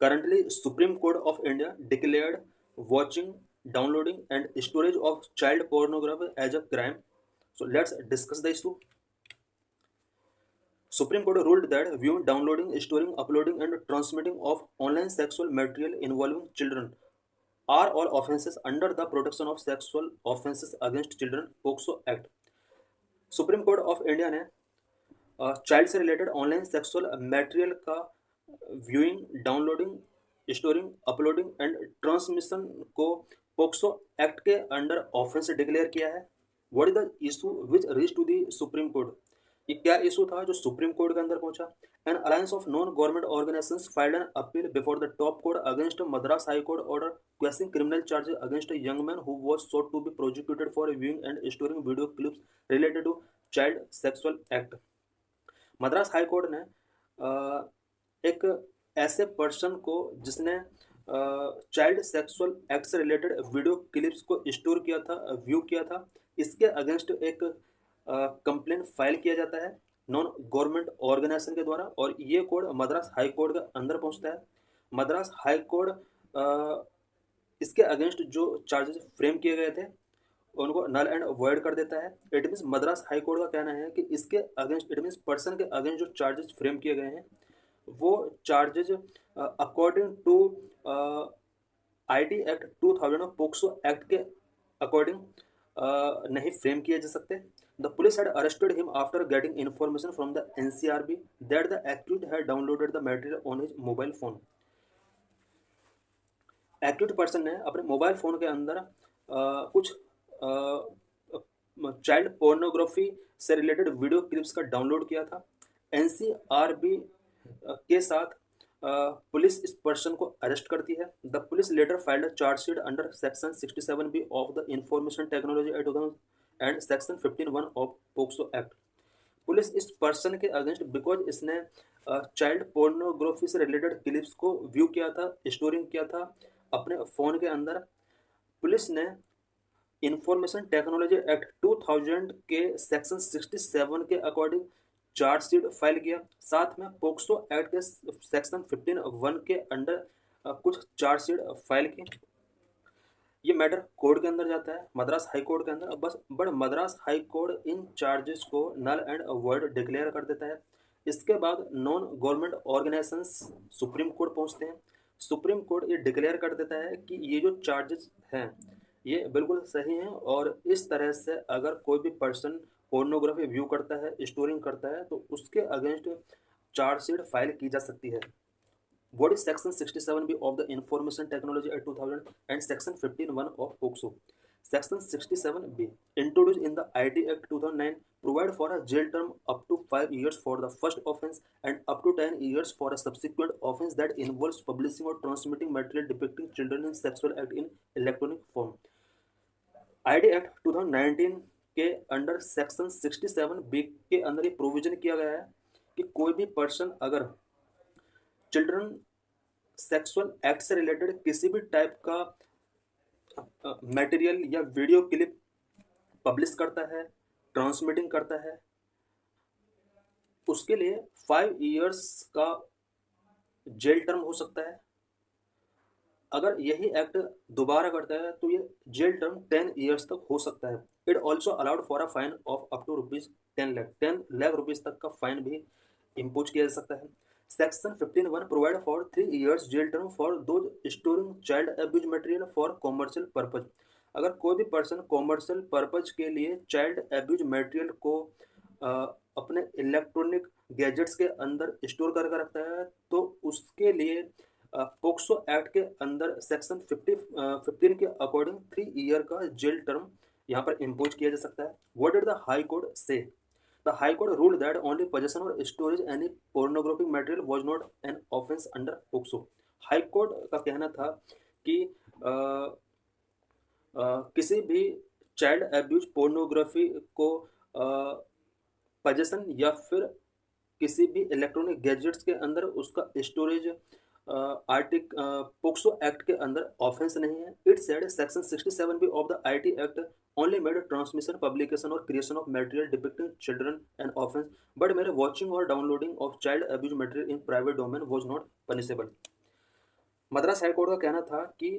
Currently, Supreme Court of India declared watching, downloading, and storage of child pornography as a crime. So let's discuss the issue. Supreme Court ruled that viewing, downloading, storing, uploading, and transmitting of online sexual material involving children are all offences under the Protection of Sexual Offences Against Children (POCSO) Act. Supreme Court of India ने child से related online sexual material का viewing, downloading, storing, uploading and transmission को POCSO act के under offence declare किया है। What is the issue which reach to the Supreme Court? ये क्या issue था जो सुप्रीम कोर्ट के अंदर पहुंचा? N alliance of non government organisations filed an appeal before the top court against Madras high court order questioning criminal charges against a young man who was sought to be prosecuted for viewing and storing video clips related to child sexual act. Madras high court ने एक ऐसे person को जिसने child sexual act से related video clips को store किया था, view किया था, इसके अगेंस्ट एक कंप्लेंट फाइल किया जाता है नॉन गवर्नमेंट ऑर्गेनाइजेशन के द्वारा, और ये कोड मद्रास हाई कोर्ट के अंदर पहुंचता है। मद्रास हाई कोर्ट इसके अगेंस्ट जो चार्जेस फ्रेम किए गए थे उनको नल एंड वॉइड कर देता है। It means Madras high court का कहना है कि इसके अगेंस्ट, इट मीन्स पर्सन के अगेंस्ट जो चार्जेस फ्रेम किए गए हैं वो charges according to IT act 2000 और पोक्सो एक्ट के अकॉर्डिंग नहीं फ्रेम किए जा सकते। The police had arrested him after getting information from the NCRB that the accused had downloaded the material on his mobile phone. Accused person ने अपने mobile phone के अंदर कुछ चाइल्ड पोर्नोग्राफी से रिलेटेड वीडियो क्लिप्स का download किया था। NCRB के साथ पुलिस इस पर्सन को अरेस्ट करती है। The police later filed a chargesheet under section 67B of the Information Technology Act 2000 and section 15(1) of POCSO act. Police इस पर्सन के अगेंस्ट बिकॉज इसने चाइल्ड पोर्नोग्राफी से रिलेटेड क्लिप्स को व्यू किया था, स्टोरिंग किया था अपने फ़ोन के अंदर, पुलिस ने इंफॉर्मेशन टेक्नोलॉजी एक्ट 2000 के सेक्शन 67 के अकॉर्डिंग चार्जशीट फाइल किया। साथ में पोक्सो एक्ट के सेक्शन 15(1) के अंडर कुछ चार्जशीट फाइल की। ये मैटर कोर्ट के अंदर जाता है, मद्रास हाई कोर्ट के अंदर। बस but Madras high court in charges को नल एंड वॉइड डिक्लेयर कर देता है। इसके बाद non government organisations supreme court पहुंचते हैं। सुप्रीम कोर्ट ये डिक्लेयर कर देता है कि ये जो चार्जेस हैं ये बिल्कुल सही हैं, और इस तरह से अगर कोई भी पर्सन पोर्नोग्राफी व्यू करता है, स्टोरिंग करता है, तो उसके अगेंस्ट चार्जशीट फाइल की जा सकती है। What is Section 67B of the Information Technology Act 2000 and Section 15(1) of POCSO? Section 67B, introduced in the IT Act 2009, provide for a jail term up to 5 years for the first offence and up to 10 years for a subsequent offence that involves publishing or transmitting material depicting children in sexual act in electronic form. IT Act 2019 के under section 67B के अंदर ये provision किया गया है कि कोई भी पर्सन अगर चिल्ड्रन सेक्सुअल एक्ट से रिलेटेड किसी भी टाइप का मटेरियल या वीडियो क्लिप पब्लिश करता है, ट्रांसमिटिंग करता है, उसके लिए 5 इयर्स का जेल टर्म हो सकता है। अगर यही एक्ट दोबारा करता है तो ये जेल टर्म 10 इयर्स तक हो सकता है। It also allowed for a fine of up to ₹10 lakh rupees तक का फाइन भी इम्पोज किया जा सकता है। Section 15(1) provide for 3 years jail term for those storing child abuse material for commercial purpose. अगर कोई भी पर्सन कॉमर्शियल पर्पज के लिए चाइल्ड एब्यूज मटेरियल को अपने इलेक्ट्रॉनिक गैजेट्स के अंदर स्टोर करके रखता है तो उसके लिए पोक्सो एक्ट के अंदर सेक्शन 15 के अकॉर्डिंग 3 ईयर का जेल टर्म यहाँ पर इम्पोज किया जा सकता है। What did the high court से? The High Court ruled that only possession or storage any pornographic material was not an offense under POCSO. High court का कहना था कि किसी भी चाइल्ड एब्यूज पोर्नोग्राफी को पजेशन या फिर किसी भी इलेक्ट्रॉनिक गैजेट्स के अंदर उसका स्टोरेज पोक्सो एक्ट के अंदर ऑफेंस नहीं है। It said section 67B of the IT act only made transmission, publication or creation of material depicting children an offense, but mere watching or downloading of child abuse material in private domain was not punishable. Madras high court का कहना था कि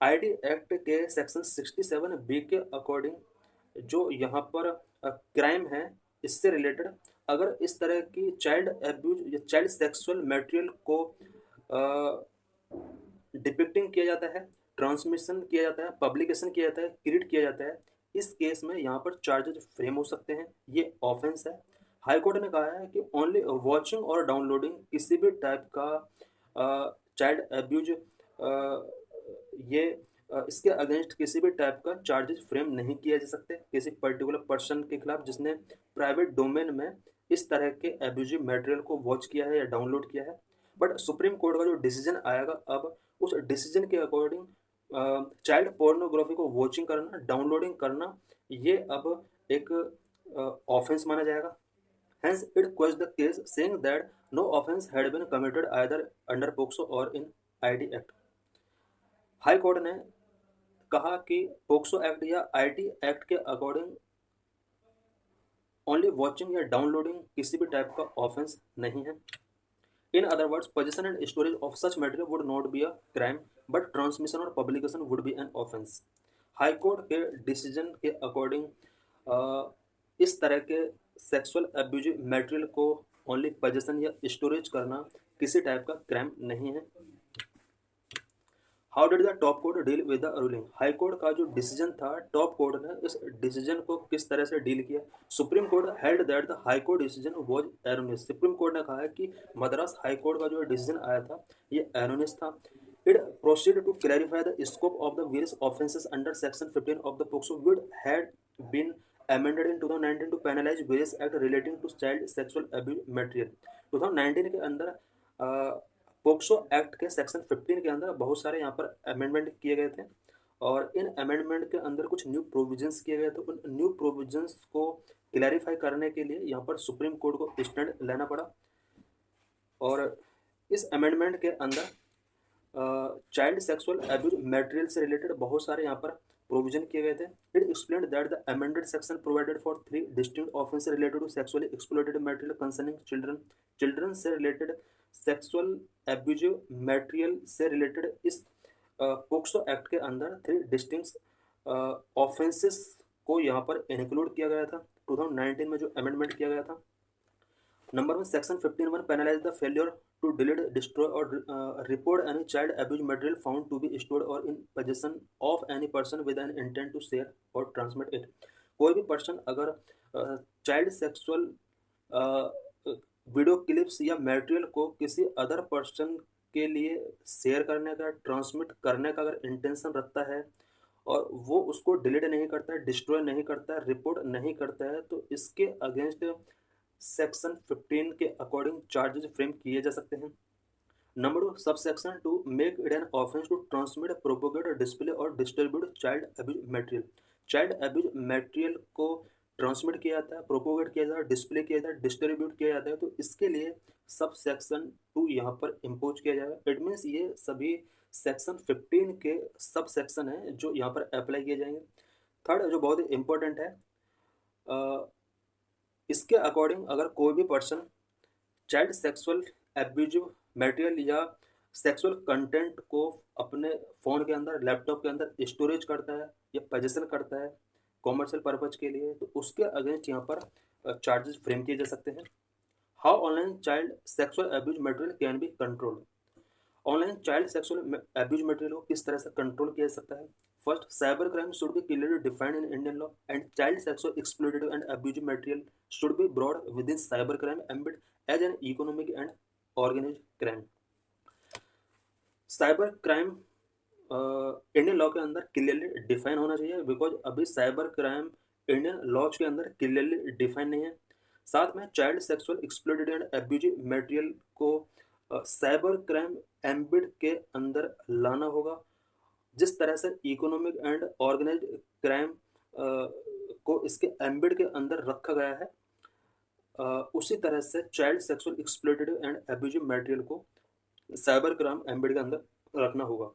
ID act के section 67 B के according जो यहाँ पर crime है, इससे रिलेटेड अगर इस तरह की चाइल्ड एब्यूज या चाइल्ड सेक्सुअल मटेरियल को डिपिक्टिंग किया जाता है, ट्रांसमिशन किया जाता है, पब्लिकेशन किया जाता है, क्रिएट किया जाता है, इस केस में यहाँ पर चार्जेज फ्रेम हो सकते हैं, ये ऑफेंस है। हाई कोर्ट ने कहा है कि ओनली वॉचिंग और डाउनलोडिंग किसी भी टाइप का चाइल्ड एब्यूज ये इसके अगेंस्ट किसी भी टाइप का चार्जेस फ्रेम नहीं किया जा सकते किसी पर्टिकुलर पर्सन के खिलाफ जिसने प्राइवेट डोमेन में इस तरह के एब्यूजिव मटेरियल को वॉच किया है या डाउनलोड किया है। बट सुप्रीम कोर्ट का जो डिसीजन आएगा अब उस डिसीजन के अकॉर्डिंग चाइल्ड पोर्नोग्राफी को वॉचिंग करना, डाउनलोडिंग करना, ये अब एक ऑफेंस माना जाएगा। Hence, it quashed the case, saying that no offence had been committed either under POCSO or in ID Act. High court ने कहा कि पोक्सो एक्ट या आईटी एक्ट के अकॉर्डिंग ओनली वॉचिंग या डाउनलोडिंग किसी भी टाइप का ऑफेंस नहीं है। In other words, position and storage of such material would not be a crime but transmission और publication would be an offence. High court के decision के अकॉर्डिंग इस तरह के सेक्सुअल एब्यूजिव मटेरियल को ओनली पोजीशन या स्टोरेज करना किसी टाइप का क्राइम नहीं है। How did the top court deal with the ruling? High court का जो डिसीजन था, टॉप कोर्ट ने इस डिसीजन को किस तरह से डील किया? Supreme court held that the high court decision was erroneous. Supreme court ने कहा है कि मद्रास हाई कोर्ट का जो डिसीजन आया था ये एरोनियस था। It proceed to clarify the scope of the various offences under section 15 of the POCSO which had been amended in 2019 to penalize various acts relating to child sexual abuse material। 2019 के अंदर POCSO act के section 15 के अंदर बहुत सारे यहाँ पर amendment किए गए थे और इन अमेंडमेंट के अंदर कुछ न्यू प्रोविजंस किए गए थे। उन न्यू प्रोविजंस को क्लैरिफाई करने के लिए यहाँ पर सुप्रीम कोर्ट को स्टैंड लेना पड़ा और इस अमेंडमेंट के अंदर चाइल्ड सेक्सुअल एब्यूज मटेरियल से रिलेटेड बहुत सारे यहाँ पर प्रोविजन किए गए थे। It explained that the amended section provided for 3 distinct offence related to sexually exploited material concerning children. Children से रिलेटेड सेक्सुअल एब्यूजिव मटेरियल से रिलेटेड इस पोक्सो एक्ट के अंदर 3 डिस्टिंक्ट ऑफेंसेस को यहाँ पर इंक्लूड किया गया था 2019 में जो अमेंडमेंट किया गया था। Number 1, section 15(1) penalize the failure to delete, destroy or report any child abuse material found to be stored or in possession of any person with an intent to share or transmit it। कोई भी person अगर child sexual video clips या material को किसी other person के लिए share करने का, ट्रांसमिट करने का अगर इंटेंशन रखता है और वो उसको डिलीट नहीं करता है, डिस्ट्रॉय नहीं करता है, रिपोर्ट नहीं करता है, तो इसके अगेंस्ट सेक्शन 15 के अकॉर्डिंग चार्जेस फ्रेम किए जा सकते हैं। नंबर 2, सब section 2 make it an offence to transmit, propagate, display और distribute child abuse material. Child abuse material को ट्रांसमिट किया जाता है, प्रोपोगेट किया जाता है, डिस्प्ले किया जाता है, डिस्ट्रीब्यूट किया जाता है, तो इसके लिए सब सेक्शन 2 यहाँ पर इम्पोज किया जाएगा। इट मीन्स ये सभी सेक्शन 15 के सब सेक्शन हैं जो यहाँ पर अप्लाई किए जाएंगे। थर्ड, जो बहुत ही इंपॉर्टेंट है, इसके अकॉर्डिंग अगर कोई भी person child sexual abusive material या सेक्सुअल कंटेंट को अपने फ़ोन के अंदर, लैपटॉप के अंदर स्टोरेज करता है या पोजेसन करता है कॉमर्शियल पर्पज के लिए, तो उसके अगेंस्ट यहाँ पर चार्जेस फ्रेम किए जा सकते हैं। How online child sexual abuse material can be control? Online child sexual abuse material को किस तरह से कंट्रोल किया जा सकता है? First, cyber crime should be clearly defined in Indian law and child sexual exploitative and abusive material should be broad within cyber crime embed as an economic and organised crime. Cyber crime Indian law के अंदर clearly define होना चाहिए, because अभी cyber crime Indian laws के अंदर clearly define नहीं है। साथ में child sexual exploited and abusive material को साइबर क्राइम एम्बिड के अंदर लाना होगा। जिस तरह से इकोनॉमिक एंड ऑर्गेनाइज्ड क्राइम को इसके एम्बिड के अंदर रखा गया है, उसी तरह से child sexual exploitative and abusive material को साइबर क्राइम एम्बिड के अंदर रखना होगा।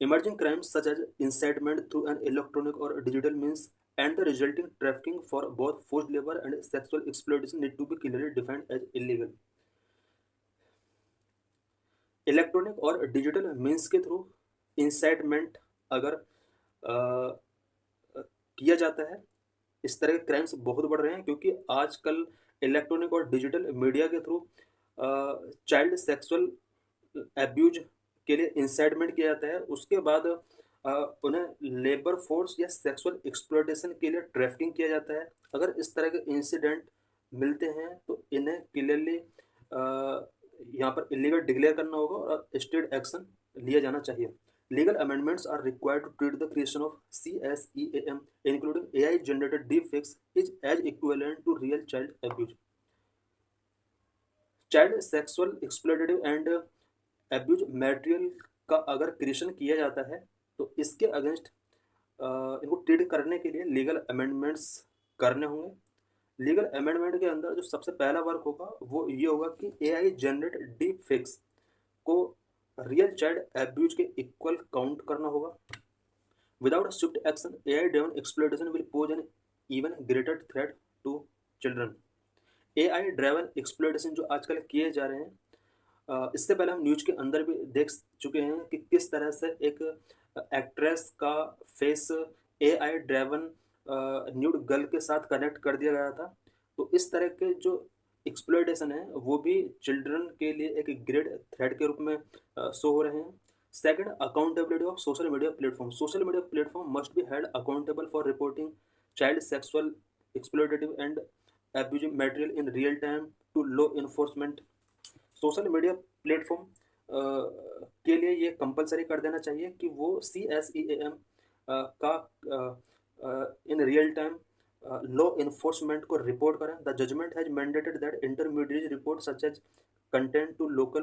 Emerging crimes such as incitement through an electronic और digital means and the resulting trafficking for both forced labor and sexual exploitation need to be clearly defined as illegal। Electronic और digital means के through incitement अगर किया जाता है, इस तरह के क्राइम्स बहुत बढ़ रहे हैं, क्योंकि आजकल इलेक्ट्रॉनिक और डिजिटल मीडिया के थ्रू चाइल्ड सेक्सुअल एब्यूज के लिए इंसाइटमेंट किया जाता है। उसके बाद उन्हें लेबर फोर्स या सेक्सुअल एक्सप्लॉयटेशन के लिए ट्रैफिकिंग किया जाता है। अगर इस तरह के इंसिडेंट मिलते हैं तो इन्हें क्लियरली यहाँ पर इलीगल डिक्लेयर करना होगा और स्टेट एक्शन लिया जाना चाहिए। Legal amendments are required to treat the creation of CSEAM, including AI-generated deepfakes, is as equivalent to real child abuse. Child sexual exploitative and abuse material का अगर क्रिएशन किया जाता है तो इसके अगेंस्ट इनको ट्रीट करने के लिए लीगल अमेंडमेंट्स करने होंगे। लीगल अमेंडमेंट के अंदर जो सबसे पहला वर्क होगा वो ये होगा कि AI जनरेट डीप फेक्स को रियल चाइल्ड एब्यूज के इक्वल काउंट करना होगा। Without swift action AI driven exploitation will pose an even greater threat to children. AI driven exploitation जो आजकल किए जा रहे हैं, इससे पहले हम न्यूज के अंदर भी देख चुके हैं कि किस तरह से एक एक्ट्रेस का face AI driven nude girl के साथ कनेक्ट कर दिया गया था। तो इस तरह के जो एक्सप्लॉयटेशन है वो भी चिल्ड्रन के लिए एक ग्रेट थ्रेट के रूप में शो हो रहे हैं। Second, accountability of social media platform. Social media platform must be held accountable for reporting child sexual exploitative and abusing material in real time to law enforcement। Social media platform के लिए ये compulsory कर देना चाहिए कि वो CSEAM का in real time law enforcement को रिपोर्ट करें। The judgement has mandated that intermediate report such as content to local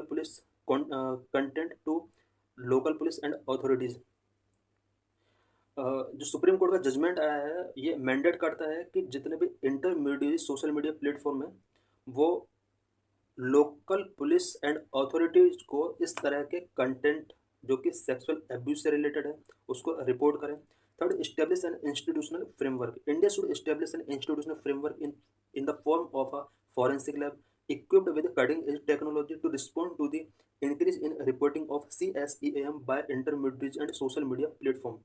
police and authorities. जो सुप्रीम कोर्ट का जजमेंट आया है ये मैंडेट करता है कि जितने भी इंटरमीडिएट सोशल मीडिया प्लेटफॉर्म है वो लोकल पुलिस एंड अथॉरिटीज को इस तरह के कंटेंट जो कि सेक्सुअल एब्यूज से रिलेटेड है उसको रिपोर्ट करें। Third, establish an institutional framework. India should establish an institutional framework in the form of a forensic lab equipped with cutting edge technology to respond to the increase in reporting of CSEAM by intermediaries and social media platform।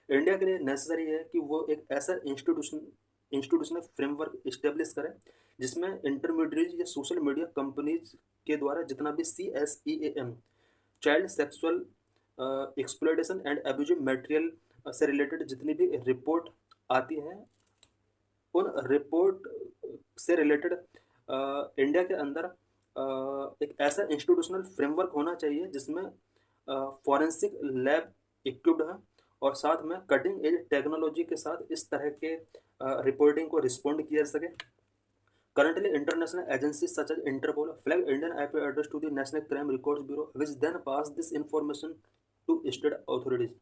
India के लिए necessary है कि वो एक ऐसा institutional framework establish करें जिसमें intermediate या सोशल मीडिया कंपनीज के द्वारा जितना भी CSEAM child sexual exploitation and abusive material से रिलेटेड जितनी भी रिपोर्ट आती हैं उन रिपोर्ट से रिलेटेड इंडिया के अंदर एक ऐसा इंस्टीट्यूशनल फ्रेमवर्क होना चाहिए जिसमें फॉरेंसिक लैब इक्विप्ड है और साथ में कटिंग एज टेक्नोलॉजी के साथ इस तरह के रिपोर्टिंग को रिस्पॉन्ड किया जा सके। Currently international agency such as Interpol flag Indian IP address to the National Crime Records Bureau which then pass this information to state authorities.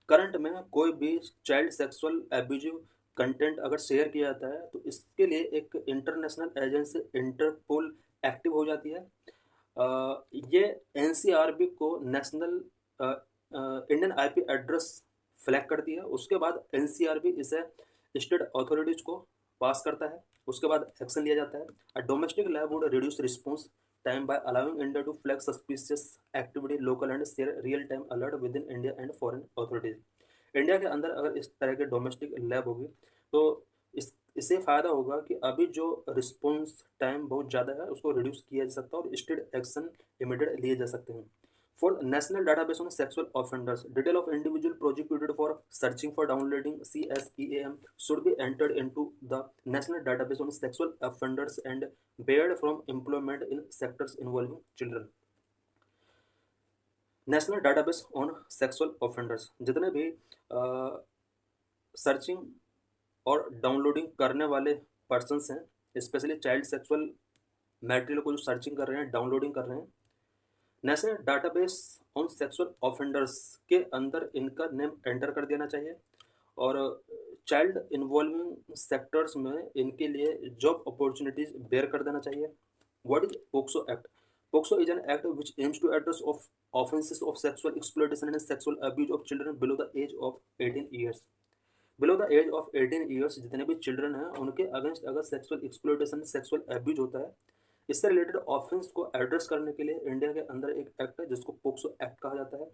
Current में कोई भी चाइल्ड सेक्सुअल एब्यूजिव कंटेंट अगर share किया जाता है तो इसके लिए एक इंटरनेशनल एजेंसी इंटरपोल एक्टिव हो जाती है। ये NCRB को national Indian IP address flag करती है। उसके बाद NCRB इसे स्टेट अथॉरिटीज को पास करता है, उसके बाद एक्शन लिया जाता है। A domestic lab would reduce response time by allowing India to flag suspicious activity local and share real time alert within India and foreign authorities. India के अंदर अगर इस तरह के डोमेस्टिक लैब होगी तो इससे फ़ायदा होगा कि अभी जो रिस्पॉन्स टाइम बहुत ज़्यादा है उसको रिड्यूस किया जा सकता है और स्टेट एक्शन इमीडिएट लिए जा सकते हैं। For national database on sexual offenders, detail of individual prosecuted for searching for downloading CSEAM should be entered into the national database on sexual offenders and barred from employment in sectors involving children। National database on sexual offenders, जितने भी searching और downloading करने वाले persons हैं, specially child sexual material को जो searching कर रहे हैं, डाउनलोडिंग कर रहे हैं, national database on sexual offenders के अंदर इनका नेम एंटर कर देना चाहिए और चाइल्ड इन्वॉल्विंग सेक्टर्स में इनके लिए जॉब अपॉर्चुनिटीज बेयर कर देना चाहिए। What is POCSO act? POCSO is an act which aims to address of offences of sexual exploitation and sexual abuse of children below the age of 18 years. Below the age of 18 years जितने भी children हैं उनके against अगर sexual exploitation sexual abuse होता है इससे related offence को address करने के लिए इंडिया के अंदर एक एक्ट है जिसको पोक्सो एक्ट कहा जाता है।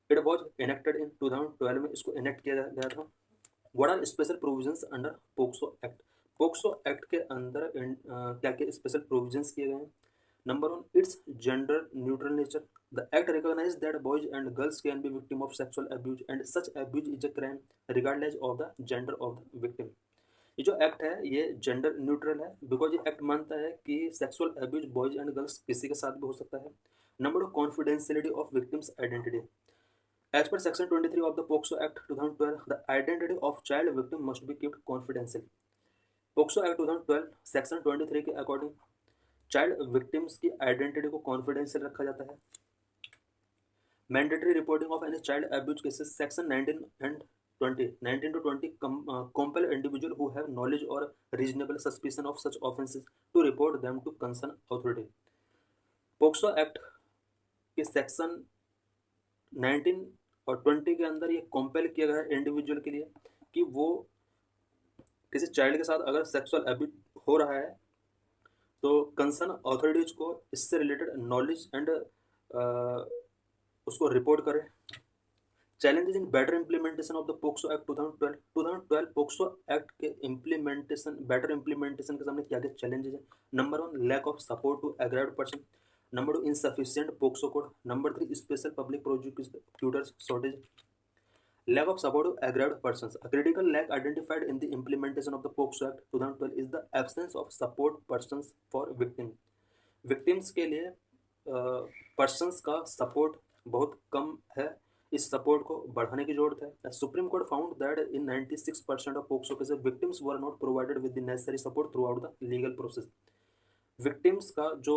इट वॉज इनेक्टेड इन 2012 में इसको इनेक्ट किया गया था। What are special provisions under POCSO act? POCSO act के अंदर क्या क्या स्पेशल प्रोविजंस किए गए हैं? Number one, it's gender neutral nature. The act recognise that boys and girls can be victim of sexual abuse and such abuse is a crime regardless of the gender of the victim. ये जो act है ये gender neutral है because ये act मानता है कि sexual abuse boys and girls किसी के साथ भी हो सकता है। Number two, confidentiality of victims identity. As per Section 23 of the POCSO Act 2012, the identity of child victim must be kept confidential. POCSO Act 2012 Section 23 के अकॉर्डिंग चाइल्ड विक्टिम्स की identity को कॉन्फिडेंशियल रखा जाता है। Mandatory reporting of any child abuse cases section 19 and 20 19 to 20 compel individual who have knowledge or reasonable suspicion of such offences to report them to concerned authority. POCSO act के section 19 और 20 के अंदर ये कॉम्पेल किया गया है इंडिविजुअल के लिए कि वो किसी चाइल्ड के साथ अगर सेक्सुअल अब्यूज हो रहा है तो कंसर्न अथॉरिटीज को इससे रिलेटेड नॉलेज एंड उसको रिपोर्ट करें। Challenges in better implementation of the POCSO act 2012 POCSO act के इम्प्लीमेंटेशन बेटर इम्प्लीमेंटेशन के सामने क्या क्या चैलेंजेस हैं? Number one, lack of support to aggrieved person. Number two, insufficient POCSO code. Number three, special public prosecutors shortage. Lack of support to aggrieved persons. A critical lack identified in the implementation of the POCSO Act 2012 is the absence of support persons for victims. Victims के लिए persons का support बहुत कम है। इस support को बढ़ाने की जरूरत है। Supreme court found that in 96% of POCSO cases victims were not provided with the necessary support through out the legal process. Victims का जो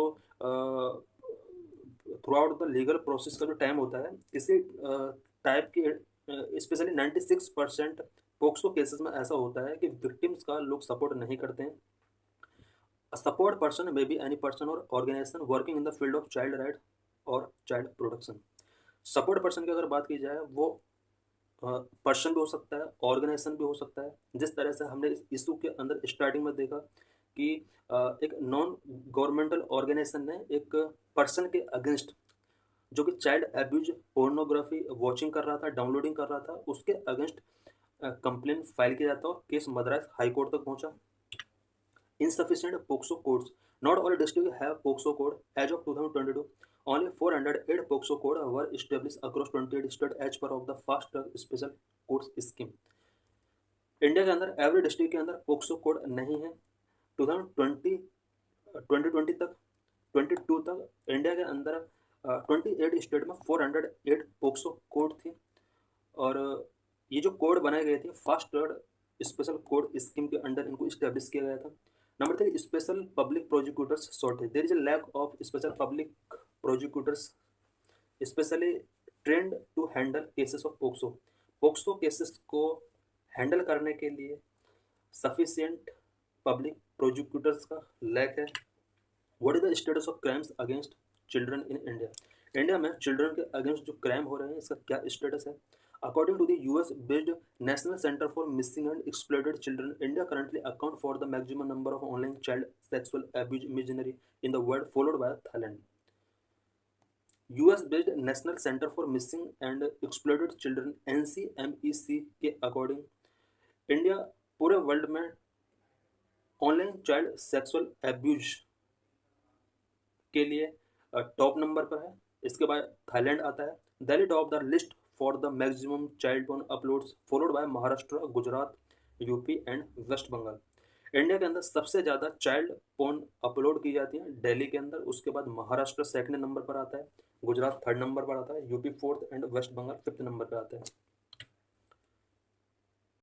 through out the legal process का जो टाइम होता है इसी टाइप की स्पेशली 96% पोक्सो केसेस में ऐसा होता है कि विक्टिम्स का लोग सपोर्ट नहीं करते हैं। Support person may be any person और organisation working in the field of child right और चाइल्ड प्रोटेक्शन। सपोर्ट पर्सन की अगर बात की जाए वो पर्सन भी हो सकता है, ऑर्गेनाइजेशन भी हो सकता है। जिस तरह से हमने इस इशू के अंदर स्टार्टिंग में देखा कि एक नॉन गवर्नमेंटल ऑर्गेनाइजेशन ने एक पर्सन के अगेंस्ट जो कि चाइल्ड अब्यूज पोर्नोग्राफी वॉचिंग कर रहा था, डाउनलोडिंग कर रहा था, उसके अगेंस्ट कंप्लेन फाइल किया जाता और केस मद्रास हाई कोर्ट तक पहुंचा। Insufficient POCSO codes. Not all districts have POCSO code. As of 2022, only 408 POCSO code were established across 28 states as per of the fast track special courts scheme. India के अंदर every district के अंदर POCSO code नहीं है। 2020 तक 22 तक India के अंदर 28 स्टेट में 408 पोक्सो कोड थी और ये जो कोड बनाए गए थे fast track special court scheme के अंडर इनको इस्टेब्लिश किया गया था। Number three, special public prosecutors shortage. There is a lack of special public prosecutors specially trained to handle cases of POCSO. POCSO cases को handle करने के लिए sufficient public prosecutors का लैक है। What is the status of crimes against children in India? India में children के against जो crime हो रहे हैं इसका क्या स्टेटस है? According to the US-based National Center for Missing and Exploited Children, India currently accounts for the maximum number of online child sexual abuse imagery in the world, followed by Thailand. US-based National Center for Missing and Exploited Children (NCMEC) के according India पूरे world में online child sexual abuse के लिए top number पर है। इसके बाद Thailand आता है। Delhi top the list for the maximum child porn uploads followed by Maharashtra, Gujarat, UP and West Bengal. India के अंदर सबसे ज़्यादा चाइल्ड पोर्न अपलोड की जाती है दिल्ली के अंदर, उसके बाद महाराष्ट्र सेकंड नंबर पर आता है, गुजरात थर्ड नंबर पर आता है, UP fourth and West Bengal fifth number पर आता है।